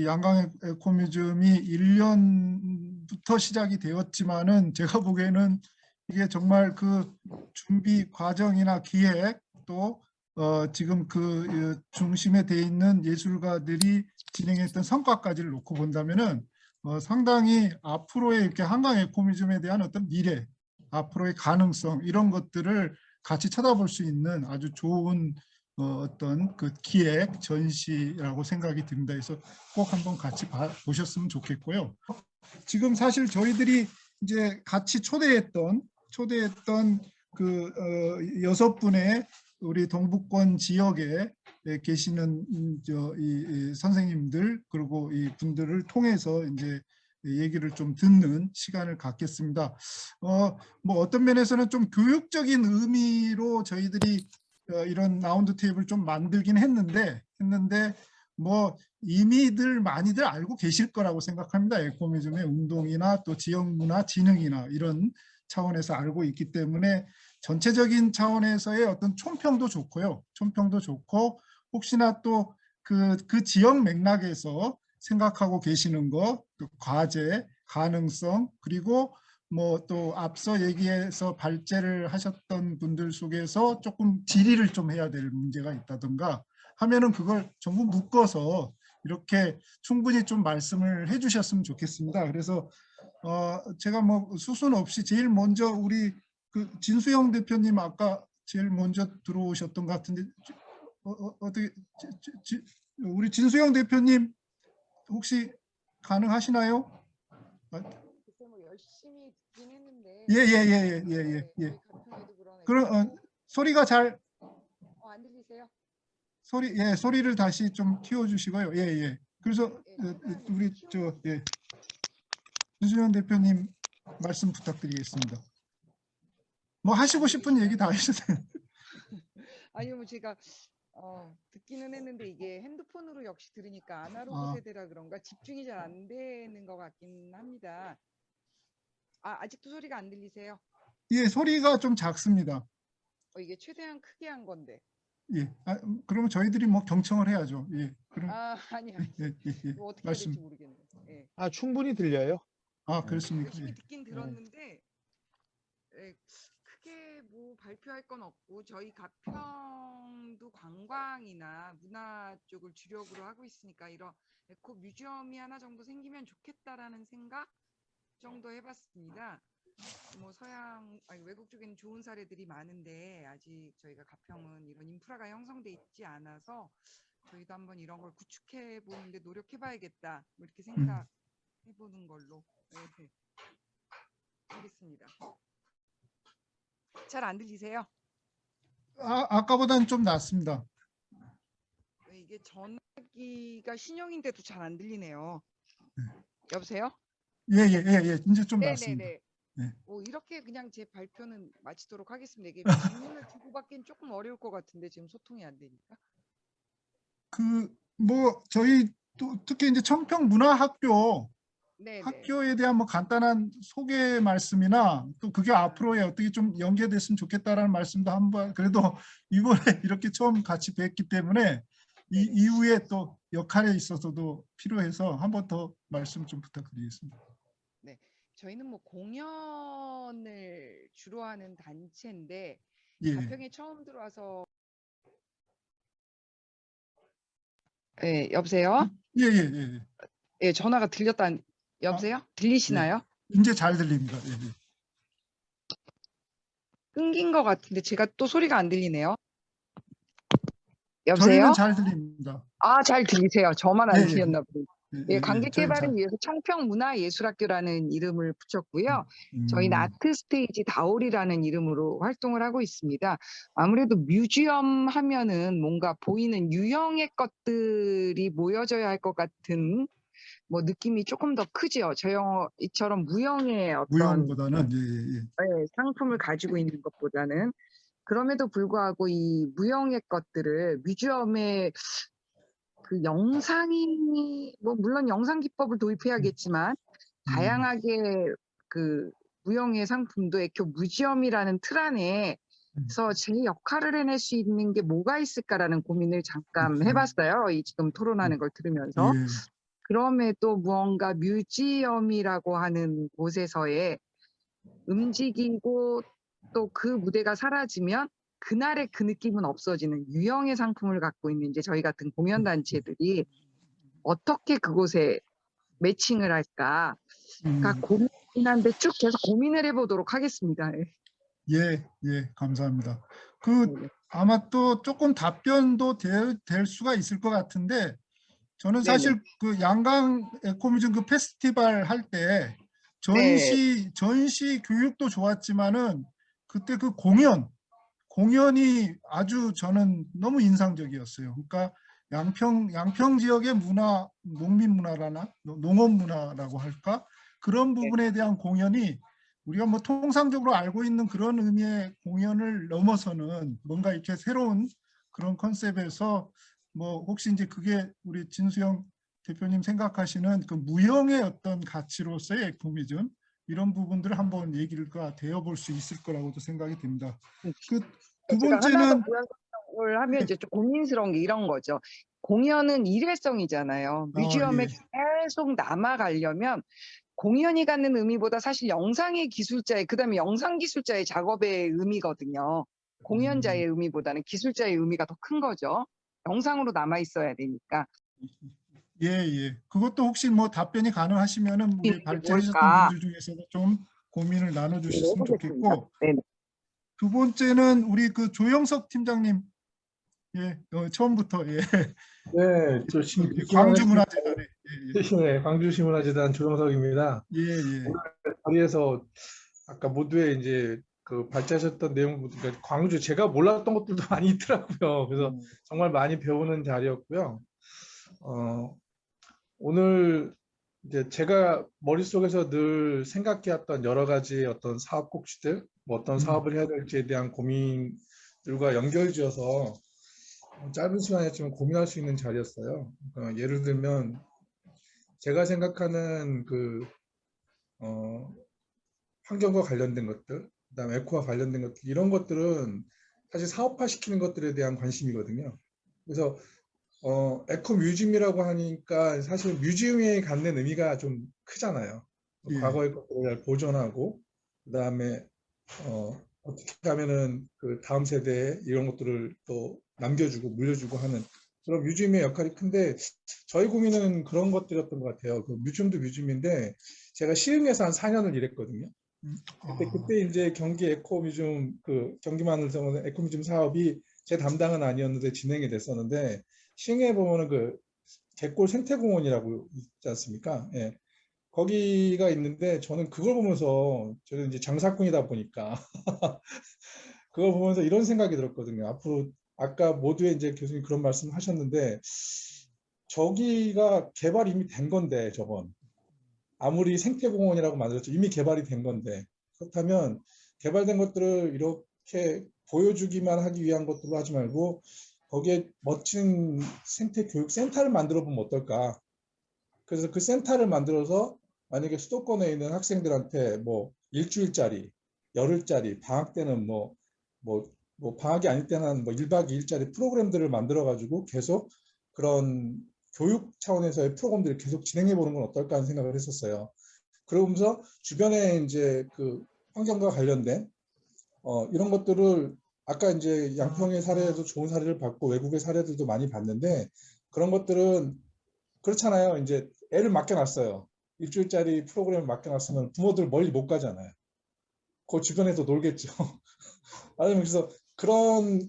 이 양강 에코뮤지엄이 1년부터 시작이 되었지만은 제가 보기에는 이게 정말 그 준비 과정이나 기획 또 지금 그 중심에 돼 있는 예술가들이 진행했던 성과까지를 놓고 본다면은 상당히 앞으로의 이렇게 한강 에코뮤지엄에 대한 어떤 미래, 앞으로의 가능성 이런 것들을 같이 쳐다볼 수 있는 아주 좋은 어떤 그 기획 전시라고 생각이 듭니다. 그래서 꼭 한번 같이 보셨으면 좋겠고요. 지금 사실 저희들이 이제 같이 초대했던 그 6분의 우리 동북권 지역에 계시는 이 선생님들 그리고 이 분들을 통해서 이제 얘기를 좀 듣는 시간을 갖겠습니다. 뭐 어떤 면에서는 좀 교육적인 의미로 저희들이 이런 라운드 테이블 좀 만들긴 했는데 뭐 이미들 많이들 알고 계실 거라고 생각합니다. 에코뮤지엄의 운동이나 또 지역 문화 진흥이나 이런 차원에서 알고 있기 때문에 전체적인 차원에서의 어떤 총평도 좋고요. 총평도 좋고 혹시나 또 그 지역 맥락에서 생각하고 계시는 것, 또 과제, 가능성, 그리고 뭐 또 앞서 얘기해서 발제를 하셨던 분들 속에서 조금 질의를 좀 해야 될 문제가 있다든가 하면은 그걸 전부 묶어서 이렇게 충분히 좀 말씀을 해주셨으면 좋겠습니다. 그래서 제가 뭐 수순 없이 제일 먼저 우리 그 진수영 대표님 아까 제일 먼저 들어오셨던 것 같은데 어떻게 우리 진수영 대표님 혹시 가능하시나요? 글쎄 뭐 열심히 듣긴 했는데 예. 가평에도 그럼 소리가 잘 안 들리세요? 소리를 다시 좀 키워주시고요. 예. 그래서 우리 윤수현 대표님 말씀 부탁드리겠습니다. 뭐 하시고 싶은 얘기 다 하셔도 돼요. 아니요, 뭐 제가 듣기는 했는데 이게 핸드폰으로 역시 들으니까 아날로그 세대라 그런가 집중이 잘 안 되는 것 같긴 합니다. 아직도 소리가 안 들리세요? 예, 소리가 좀 작습니다. 이게 최대한 크게 한 건데. 예, 그러면 저희들이 뭐 경청을 해야죠. 예, 그럼 아니 예. 뭐 어떻게 해야 말씀. 될지 모르겠네요. 예. 충분히 들려요. 그렇습니까? 열심히 예. 듣긴 들었는데 크게 뭐 발표할 건 없고 저희 가평도 관광이나 문화 쪽을 주력으로 하고 있으니까 이런 에코 뮤지엄이 하나 정도 생기면 좋겠다라는 생각 정도 해봤습니다. 뭐 외국 쪽에는 좋은 사례들이 많은데 아직 저희가 가평은 이런 인프라가 형성돼 있지 않아서 저희도 한번 이런 걸 구축해 보는데 노력해봐야겠다 뭐 이렇게 생각해보는 걸로 하겠습니다. 잘 안 들리세요? 아까보다는 좀 낫습니다. 이게 전화기가 신형인데도 잘 안 들리네요. 여보세요? 예. 이제 좀 낫습니다. 네네네. 네. 이렇게 그냥 제 발표는 마치도록 하겠습니다. 이게 질문을 주고받기는 조금 어려울 것 같은데 지금 소통이 안 되니까. 뭐 저희 또 특히 이제 청평문화학교 네네. 학교에 대한 뭐 간단한 소개 말씀이나 또 그게 앞으로에 어떻게 좀 연계됐으면 좋겠다라는 말씀도 한번 그래도 이번에 이렇게 처음 같이 뵙기 때문에 이 이후에 또 역할에 있어서도 필요해서 한 번 더 말씀 좀 부탁드리겠습니다. 네, 저희는 뭐 공연을 주로 하는 단체인데 가평에 처음 들어와서 여보세요? 예. 예, 전화가 들렸다. 여보세요? 들리시나요? 예. 이제 잘 들립니다. 예. 끊긴 것 같은데 제가 또 소리가 안 들리네요. 여보세요? 저희는 잘 들립니다. 잘 들리세요. 저만 안 들렸나 보네요. 관객 저희 개발을 위해서 청평문화예술학교라는 이름을 붙였고요. 저희는 아트 스테이지 다올이라는 이름으로 활동을 하고 있습니다. 아무래도 뮤지엄 하면은 뭔가 보이는 유형의 것들이 모여져야 할 것 같은 뭐 느낌이 조금 더 크죠. 이처럼 무형의 어떤 무형보다는 상품을 가지고 있는 것보다는. 그럼에도 불구하고 이 무형의 것들을 뮤지엄에 그 영상이 뭐 물론 영상 기법을 도입해야겠지만 다양하게 그 무형의 상품도 에코 뮤지엄이라는 틀 안에서 제 역할을 해낼 수 있는 게 뭐가 있을까라는 고민을 잠깐 해봤어요. 이 지금 토론하는 걸 들으면서. 그럼에도 무언가 뮤지엄이라고 하는 곳에서의 움직이고 또 그 무대가 사라지면 그날의 그 느낌은 없어지는 유형의 상품을 갖고 있는 이제 저희 같은 공연 단체들이 어떻게 그곳에 매칭을 할까? 그러니까 음, 고민한데 쭉 계속 고민을 해보도록 하겠습니다. 예, 예, 감사합니다. 그 네네. 아마 또 조금 답변도 될 수가 있을 것 같은데 저는 네네. 사실 그 양강 에코뮤즘 그 페스티벌 할 때 네. 전시 교육도 좋았지만은 그때 그 공연이 아주 저는 너무 인상적이었어요. 그러니까 양평 지역의 문화, 농민 문화라나 농업 문화라고 할까? 그런 네. 부분에 대한 공연이 우리가 뭐 통상적으로 알고 있는 그런 의미의 공연을 넘어서는 뭔가 이렇게 새로운 그런 컨셉에서 뭐 혹시 이제 그게 우리 진수영 대표님 생각하시는 그 무형의 어떤 가치로서의 에코미즘 이런 부분들을 한번 얘기가 되어볼 수 있을 거라고도 생각이 됩니다. 그 두 제가 하나 더 번째는 부연을 하면 이제 좀 고민스러운 게 이런 거죠. 공연은 일회성이잖아요. 뮤지엄에 예. 계속 남아가려면 공연이 갖는 의미보다 사실 영상의 기술자의 그다음에 영상 기술자의 작업의 의미거든요. 공연자의 의미보다는 기술자의 의미가 더 큰 거죠. 영상으로 남아 있어야 되니까. 예, 예. 그것도 혹시 뭐 답변이 가능하시면은 우리 이게 발제하셨던 뭘까? 분들 중에서도 좀 고민을 네, 나눠주셨으면 해보겠습니다. 좋겠고 네. 두 번째는 우리 그 조영석 팀장님 예, 처음부터 예, 네, 저 광주문화재단에 네, 광주시문화재단 조영석입니다. 예, 예, 오늘 자리에서 아까 모두에 이제 그 발제하셨던 내용, 그러니까 광주 제가 몰랐던 것들도 많이 있더라고요. 그래서 정말 많이 배우는 자리였고요. 오늘 이제 제가 머릿속에서 늘 생각해왔던 여러 가지 어떤 사업 꼭지들, 뭐 어떤 사업을 해야 될지에 대한 고민들과 연결지어서 짧은 시간에 좀 고민할 수 있는 자리였어요. 예를 들면 제가 생각하는 그 환경과 관련된 것들, 그다음에 에코와 관련된 것들 이런 것들은 사실 사업화 시키는 것들에 대한 관심이거든요. 그래서 에코 뮤지엄이라고 하니까 사실 뮤지엄이 갖는 의미가 좀 크잖아요. 예, 과거의 것들을 보존하고 그다음에 어떻게 하면은 그 다음 세대에 이런 것들을 또 남겨주고 물려주고 하는 그런 뮤지엄의 역할이 큰데 저희 고민은 그런 것들이었던 것 같아요. 그 뮤지엄도 뮤지엄인데 제가 시흥에서 한 4년을 일했거든요. 그때 이제 경기 에코뮤지엄 그 경기만을성은 에코뮤지엄 사업이 제 담당은 아니었는데 진행이 됐었는데 시흥에 보면은 그 갯골 생태공원이라고 있지 않습니까? 예. 거기가 있는데 저는 그걸 보면서 저는 이제 장사꾼이다 보니까 그걸 보면서 이런 생각이 들었거든요. 앞으로 아까 모두에 이제 교수님 그런 말씀 하셨는데 저기가 개발이 이미 된 건데 저건 아무리 생태공원이라고 만들었죠 이미 개발이 된 건데 그렇다면 개발된 것들을 이렇게 보여주기만 하기 위한 것들로 하지 말고 거기에 멋진 생태교육센터를 만들어 보면 어떨까. 그래서 그 센터를 만들어서 만약에 수도권에 있는 학생들한테 뭐 일주일짜리, 열흘짜리, 방학 때는 뭐 방학이 아닐 때는 뭐 1박 2일짜리 프로그램들을 만들어 가지고 계속 그런 교육 차원에서의 프로그램들을 계속 진행해 보는 건 어떨까 하는 생각을 했었어요. 그러면서 주변에 이제 그 환경과 관련된 이런 것들을 아까 이제 양평의 사례에도 좋은 사례를 봤고 외국의 사례들도 많이 봤는데 그런 것들은 그렇잖아요. 이제 애를 맡겨놨어요. 일주일짜리 프로그램을 맡겨놨으면 부모들 멀리 못 가잖아요. 그 주변에서 놀겠죠. 그래서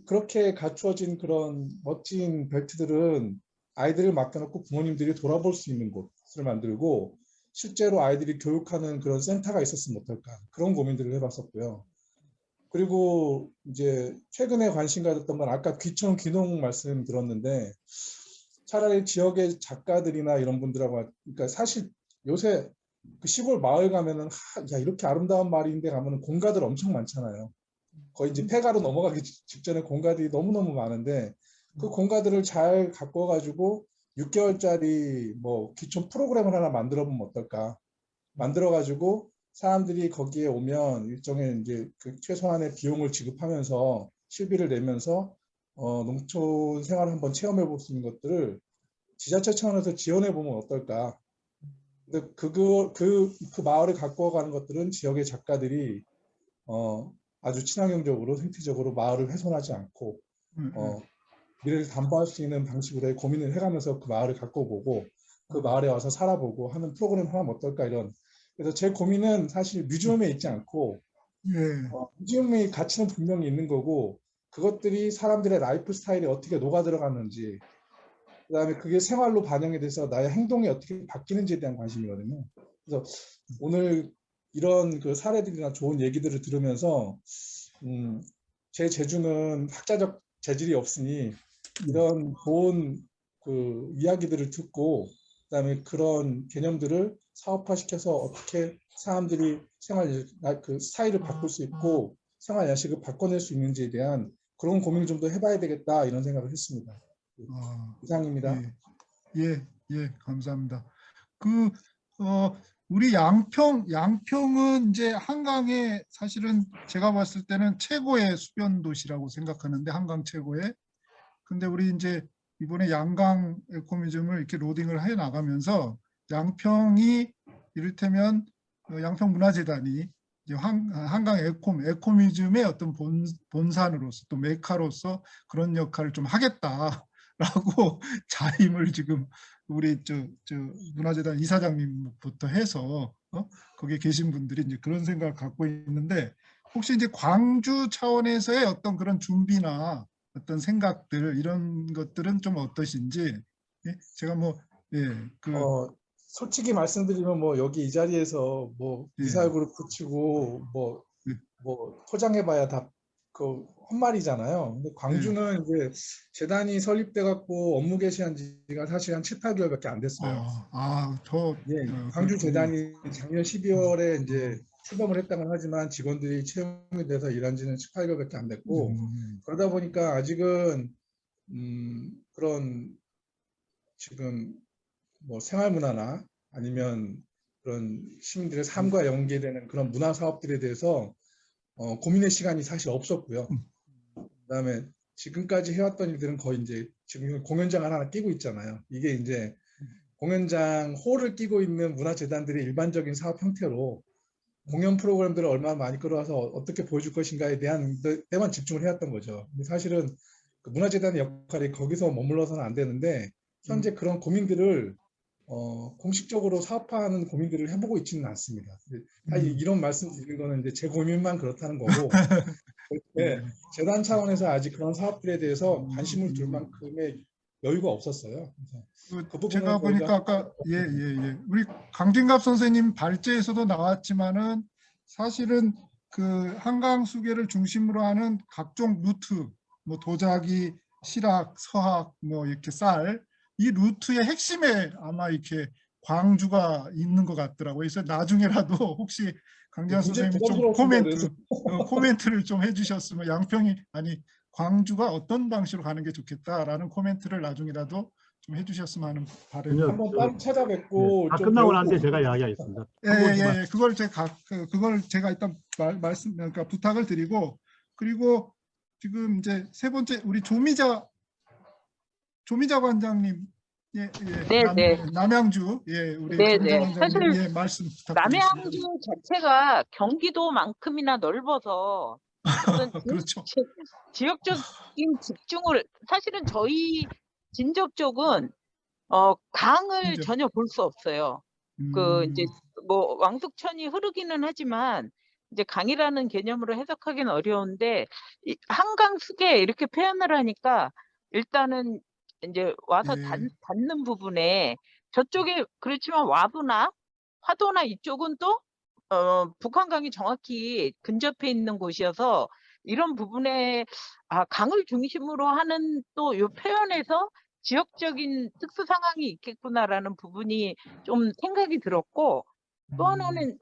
그렇게 갖추어진 그런 멋진 벨트들은 아이들을 맡겨놓고 부모님들이 돌아볼 수 있는 곳을 만들고 실제로 아이들이 교육하는 그런 센터가 있었으면 어떨까 그런 고민들을 해봤었고요. 그리고 이제 최근에 관심 가졌던 건 아까 귀촌 귀농 말씀 들었는데 차라리 지역의 작가들이나 이런 분들하고 그러니까 사실 요새 그 시골 마을 가면은 야 이렇게 아름다운 마을인데 가면은 공가들 엄청 많잖아요. 거의 이제 폐가로 넘어가기 직전에 공가들이 너무너무 많은데 그 공가들을 잘 갖고 가지고 6개월짜리 뭐 기초 프로그램을 하나 만들어 보면 어떨까? 만들어 가지고 사람들이 거기에 오면 일종의 이제 그 최소한의 비용을 지급하면서 실비를 내면서 농촌 생활을 한번 체험해 볼 수 있는 것들을 지자체 차원에서 지원해 보면 어떨까. 근데 그 마을을 갖고 가는 것들은 지역의 작가들이 아주 친환경적으로 생태적으로 마을을 훼손하지 않고 미래를 담보할 수 있는 방식으로 고민을 해가면서 그 마을을 갖고 보고 그 마을에 와서 살아보고 하는 프로그램 하면 어떨까 이런. 그래서 제 고민은 사실 뮤지엄에 있지 않고 예. 뮤지엄의 가치는 분명히 있는 거고 그것들이 사람들의 라이프 스타일에 어떻게 녹아 들어가는지 그다음에 그게 생활로 반영이 돼서 나의 행동이 어떻게 바뀌는지에 대한 관심이거든요. 그래서 오늘 이런 그 사례들이나 좋은 얘기들을 들으면서 제 재주는 학자적 재질이 없으니 이런 좋은 그 이야기들을 듣고 그다음에 그런 개념들을 사업화시켜서 어떻게 사람들이 그 스타일을 바꿀 수 있고 생활 양식을 바꿔낼 수 있는지에 대한 그런 고민을 좀 더 해봐야 되겠다 이런 생각을 했습니다. 이상입니다. 예, 감사합니다. 우리 양평은 이제 한강에 사실은 제가 봤을 때는 최고의 수변 도시라고 생각하는데 한강 최고의. 근데 우리 이제 이번에 양강 에코뮤지엄을 이렇게 로딩을 해 나가면서 양평이 이를테면 양평문화재단이 이제 한강 에코뮤지엄의 어떤 본산으로서 또 메카로서 그런 역할을 좀 하겠다라고 자임을 지금 우리 저 문화재단 이사장님부터 해서 거기에 계신 분들이 이제 그런 생각을 갖고 있는데 혹시 이제 광주 차원에서의 어떤 그런 준비나 어떤 생각들 이런 것들은 좀 어떠신지. 예? 제가 솔직히 말씀드리면 뭐 여기 이 자리에서 뭐 미사일그룹 붙이고 뭐 포장해봐야 다 그 헛말이잖아요. 근데 광주는 이제 재단이 설립돼 갖고 업무 개시한 지가 사실 한 7, 8개월밖에 안 됐어요. 광주 재단이 작년 12월에 이제 출범을 했다고는 하지만 직원들이 채용이 돼서 일한 지는 7, 8개월밖에 안 됐고 그러다 보니까 아직은 그런 지금 뭐 생활문화나 아니면 그런 시민들의 삶과 연계되는 그런 문화 사업들에 대해서 고민의 시간이 사실 없었고요. 그다음에 지금까지 해왔던 일들은 거의 이제 지금 공연장을 하나 끼고 있잖아요. 이게 이제 공연장 홀을 끼고 있는 문화재단들의 일반적인 사업 형태로 공연 프로그램들을 얼마나 많이 끌어와서 어떻게 보여줄 것인가에 대한 데만 집중을 해왔던 거죠. 근데 사실은 그 문화재단의 역할이 거기서 머물러서는 안 되는데 현재 그런 고민들을 공식적으로 사업화하는 고민들을 해보고 있지는 않습니다. 이런 말씀 드리는 거는 이제 제 고민만 그렇다는 거고 재단 차원에서 아직 그런 사업들에 대해서 관심을 둘 만큼의 여유가 없었어요. 그 제가 보니까 아까 우리 강진갑 선생님 발제에서도 나왔지만은 사실은 그 한강 수계를 중심으로 하는 각종 루트, 뭐 도자기, 실악, 서학, 뭐 이렇게 쌀, 이 루트의 핵심에 아마 이렇게 광주가 있는 것 같더라고요. 그래서 나중에라도 혹시 강진갑 선생님이 좀 코멘트를 좀 해주셨으면 광주가 어떤 방식으로 가는 게 좋겠다라는 코멘트를 나중에라도 좀 해주셨으면 하는 바람이. 한번 따로 찾아뵙고 다 끝나고 난데 제가 이야기하겠습니다. 그걸 제가 일단 그러니까 부탁을 드리고 그리고 지금 이제 세 번째 우리 조미자 관장님 남양주 우리 조미자 관장님 말씀 부탁드리겠습니다. 남양주 자체가 경기도만큼이나 넓어서 어떤 그렇죠. 지역적인 집중을 사실은 저희 진적 쪽은 강을 전혀 볼 수 없어요. 그 이제 뭐 왕숙천이 흐르기는 하지만 이제 강이라는 개념으로 해석하기는 어려운데 한강 수계 이렇게 표현을 하니까 일단은 이제 와서 닿는 부분에 저쪽에 그렇지만 와부나 화도나 이쪽은 또 북한강이 정확히 근접해 있는 곳이어서 이런 부분에 강을 중심으로 하는 또 요 표현에서 지역적인 특수 상황이 있겠구나라는 부분이 좀 생각이 들었고 또 하나는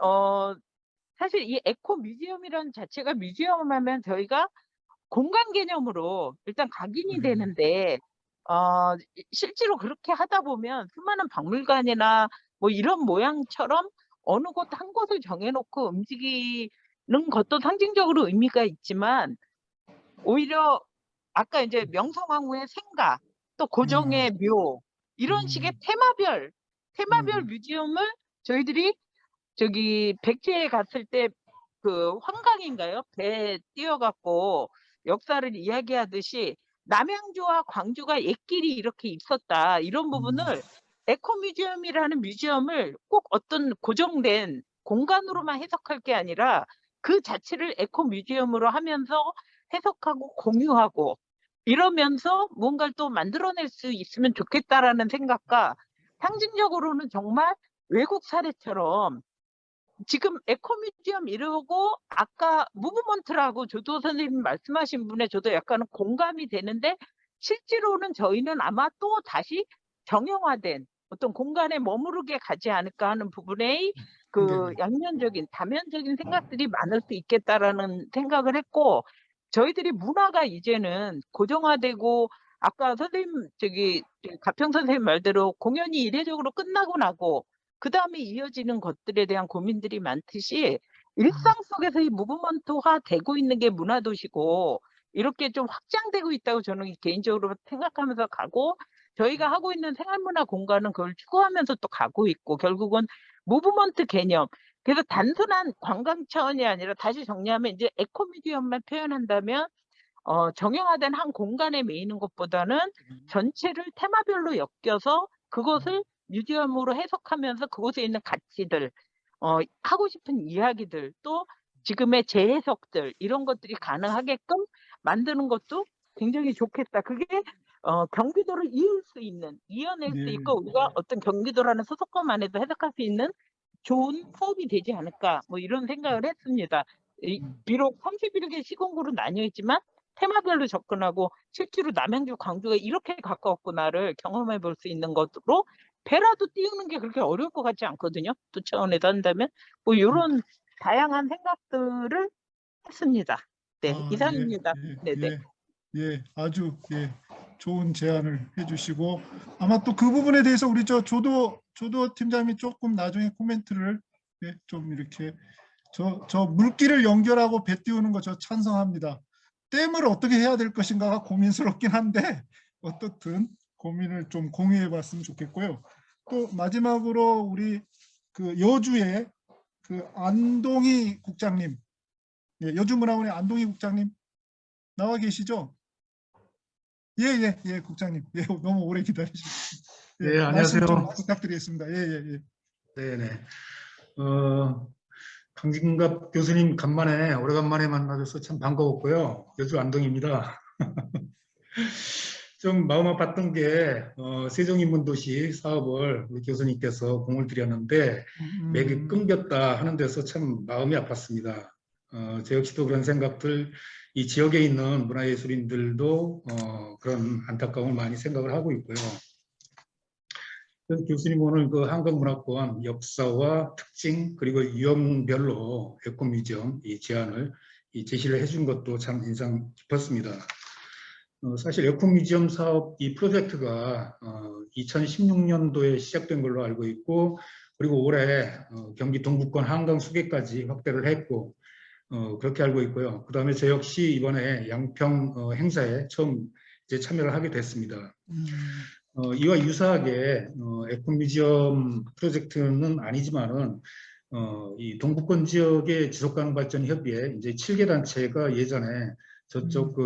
사실 이 에코 뮤지엄이라는 자체가 뮤지엄 하면 저희가 공간 개념으로 일단 각인이 되는데 실제로 그렇게 하다 보면 수많은 박물관이나 뭐 이런 모양처럼 어느 곳 한 곳을 정해놓고 움직이는 것도 상징적으로 의미가 있지만 오히려 아까 이제 명성황후의 생가 또 고종의 묘 이런 식의 테마별 뮤지엄을 저희들이 저기 백제에 갔을 때 그 환강인가요? 배에 띄어갖고 역사를 이야기하듯이 남양주와 광주가 옛길이 이렇게 있었다. 이런 부분을 에코뮤지엄이라는 뮤지엄을 꼭 어떤 고정된 공간으로만 해석할 게 아니라 그 자체를 에코뮤지엄으로 하면서 해석하고 공유하고 이러면서 뭔가를 또 만들어낼 수 있으면 좋겠다라는 생각과 상징적으로는 정말 외국 사례처럼 지금 에코뮤지엄 이러고 아까 무브먼트라고 조도 선생님 말씀하신 분에 저도 약간은 공감이 되는데 실제로는 저희는 아마 또 다시 정형화된 어떤 공간에 머무르게 가지 않을까 하는 부분의 그 양면적인 다면적인 생각들이 많을 수 있겠다라는 생각을 했고 저희들이 문화가 이제는 고정화되고 아까 선생님 저기 가평 선생님 말대로 공연이 이례적으로 끝나고 나고 그 다음에 이어지는 것들에 대한 고민들이 많듯이 일상 속에서 이 무브먼트화 되고 있는 게 문화도시고 이렇게 좀 확장되고 있다고 저는 개인적으로 생각하면서 가고 저희가 하고 있는 생활문화 공간은 그걸 추구하면서 또 가고 있고 결국은 무브먼트 개념 그래서 단순한 관광 차원이 아니라 다시 정리하면 이제 에코뮤지엄만 표현한다면 정형화된 한 공간에 매이는 것보다는 전체를 테마별로 엮여서 그것을 뮤지엄으로 해석하면서 그곳에 있는 가치들, 하고 싶은 이야기들, 또 지금의 재해석들 이런 것들이 가능하게끔 만드는 것도 굉장히 좋겠다. 그게 경기도를 이어낼 수 있고 우리가 어떤 경기도라는 소속감 안에서 해석할 수 있는 좋은 사업이 되지 않을까 뭐 이런 생각을 했습니다. 비록 31개 시군구로 나뉘어 있지만 테마별로 접근하고 실제로 남양주, 광주가 이렇게 가까웠구나를 경험해 볼 수 있는 것으로 배라도 띄우는 게 그렇게 어려울 것 같지 않거든요. 두 차원에서 한다면 뭐 이런 다양한 생각들을 했습니다. 네, 이상입니다. 네네. 아주 좋은 제안을 해주시고 아마 또 그 부분에 대해서 우리 조도 팀장님이 조금 나중에 코멘트를 좀 이렇게 저 물길을 연결하고 배 띄우는 거 저 찬성합니다. 댐을 어떻게 해야 될 것인가가 고민스럽긴 한데 어떻든 고민을 좀 공유해 봤으면 좋겠고요. 또 마지막으로 우리 그 여주의 그 안동희 국장님, 여주문화원의 안동희 국장님 나와 계시죠? 예, 국장님. 너무 오래 기다리셨습니다. 안녕하세요. 말씀 좀 부탁드리겠습니다. 네네. 강진갑 교수님 오래간만에 만나줘서 참 반가웠고요. 여주 안동입니다. 좀 마음 아팠던 게 세종인문도시 사업을 우리 교수님께서 공을 들였는데 맥이 끊겼다 하는 데서 참 마음이 아팠습니다. 저 역시도 그런 생각들 이 지역에 있는 문화예술인들도 그런 안타까움을 많이 생각을 하고 있고요. 그래서 교수님 오늘 그 한국문화권 역사와 특징 그리고 유형별로 에코뮤지엄 이 제안을 제시를 해준 것도 참 인상 깊었습니다. 사실 에코뮤지엄 사업 이 프로젝트가 2016년도에 시작된 걸로 알고 있고 그리고 올해 경기 동부권 한강 수계까지 확대를 했고 그렇게 알고 있고요. 그 다음에 저 역시 이번에 양평 행사에 처음 이제 참여를 하게 됐습니다. 이와 유사하게 에코뮤지엄 프로젝트는 아니지만은 이 동부권 지역의 지속가능 발전 협의회 이제 7개 단체가 예전에 저쪽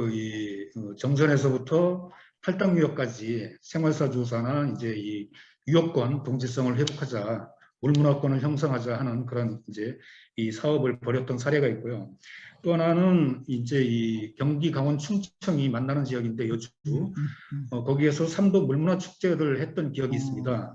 정선에서부터 팔당유역까지 생활사 조사나 이제 이 유역권 동질성을 회복하자, 물문화권을 형성하자 하는 그런 이제 이 사업을 벌였던 사례가 있고요. 또 하나는 이제 이 경기 강원 충청이 만나는 지역인데 여주 거기에서 삼도 물문화 축제를 했던 기억이 있습니다.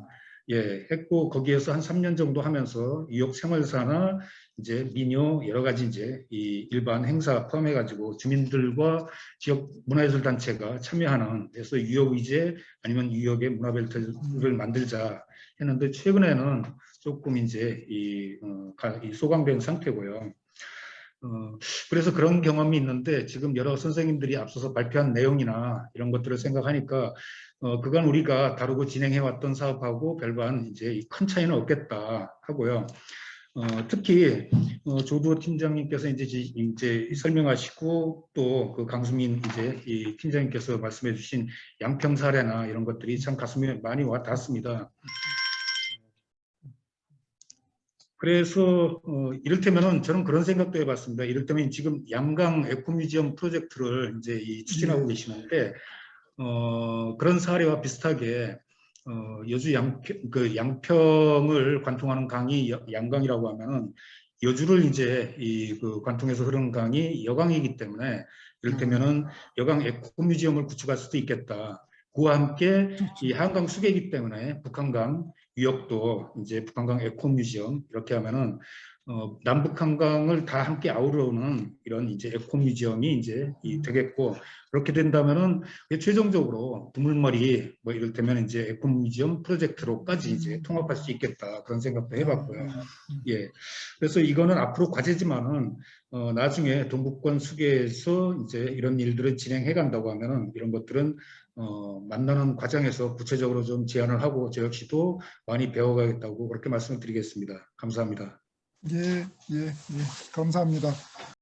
했고 거기에서 한 3년 정도 하면서 유역 생활사나 이제 민요 여러 가지 이제 이 일반 행사 포함해 가지고 주민들과 지역 문화예술 단체가 참여하는 그래서 유역 의제 아니면 유역의 문화벨트를 만들자 했는데 최근에는 조금 이제 이 소강된 상태고요. 그래서 그런 경험이 있는데 지금 여러 선생님들이 앞서서 발표한 내용이나 이런 것들을 생각하니까 그건 우리가 다루고 진행해왔던 사업하고 별반 이제 큰 차이는 없겠다 하고요. 특히 조두호 팀장님께서 이제 설명하시고 또 그 강수민 이제 이 팀장님께서 말씀해주신 양평 사례나 이런 것들이 참 가슴에 많이 와 닿습니다. 그래서 이를테면은 저는 그런 생각도 해봤습니다. 이를테면 지금 양강 에코뮤지엄 프로젝트를 이제 추진하고 계시는데 그런 사례와 비슷하게 여주 양평을 관통하는 강이 양강이라고 하면은 여주를 이제 그 관통해서 흐르는 강이 여강이기 때문에 이를테면은 여강 에코뮤지엄을 구축할 수도 있겠다. 그와 함께 이 한강 수계이기 때문에 북한강 유역도 이제 북한강 에코뮤지엄 이렇게 하면은 남북 한강을 다 함께 아우러오는 이런 이제 에코뮤지엄이 이제 되겠고, 그렇게 된다면은 최종적으로 두물머리 뭐 이를테면 이제 에코뮤지엄 프로젝트로까지 이제 통합할 수 있겠다, 그런 생각도 해봤고요. 예, 그래서 이거는 앞으로 과제지만은 나중에 동북권 수계에서 이제 이런 일들을 진행해 간다고 하면은 이런 것들은 만나는 과정에서 구체적으로 좀 제안을 하고 저 역시도 많이 배워가겠다고 그렇게 말씀을 드리겠습니다. 감사합니다. 예, 감사합니다.